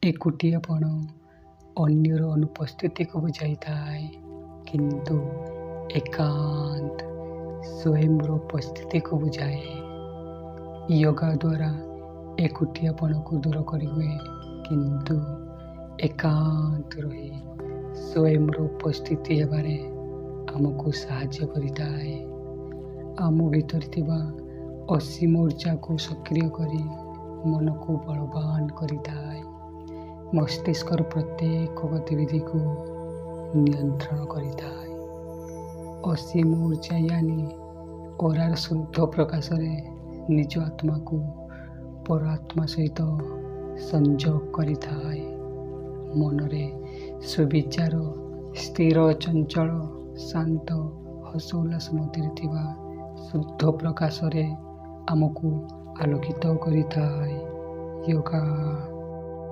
ଏକୁଟିଆପଣ ଅନ୍ୟର ଅନୁପସ୍ଥିତିକୁ ବୁଝାଇଥାଏ, କିନ୍ତୁ ଏକାନ୍ତ ସ୍ୱୟଂର ଉପସ୍ଥିତିକୁ ବୁଝାଏ। ୟୋଗା ଦ୍ୱାରା ଏକୁଟିଆପଣକୁ ଦୂର କରିହୁଏ, କିନ୍ତୁ ଏକାନ୍ତ ରହି ସ୍ୱୟଂର ଉପସ୍ଥିତି ହେବାରେ ଆମକୁ ସାହାଯ୍ୟ କରିଥାଏ। ଆମ ଭିତରେ ଥିବା ଅସୀମ ଊର୍ଜାକୁ ସକ୍ରିୟ କରି ମନକୁ ବଳବାନ କରିଥାଏ। ମସ୍ତିଷ୍କର ପ୍ରତ୍ୟେକ ଗତିବିଧିକୁ ନିୟନ୍ତ୍ରଣ କରିଥାଏ। ଅସୀମ ଊର୍ଜାୟାନୀ ଅରାର ଶୁଦ୍ଧ ପ୍ରକାଶରେ ନିଜ ଆତ୍ମାକୁ ପର ଆତ୍ମା ସହିତ ସଂଯୋଗ କରିଥାଏ। ମନରେ ସୁବିଚାର, ସ୍ଥିର, ଚଞ୍ଚଳ, ଶାନ୍ତ, ହସ ଉଲ୍ଲାସ ମଧ୍ୟରେ ଥିବା ଶୁଦ୍ଧ ପ୍ରକାଶରେ ଆମକୁ ଆଲୋକିତ କରିଥାଏ। ୟୋଗା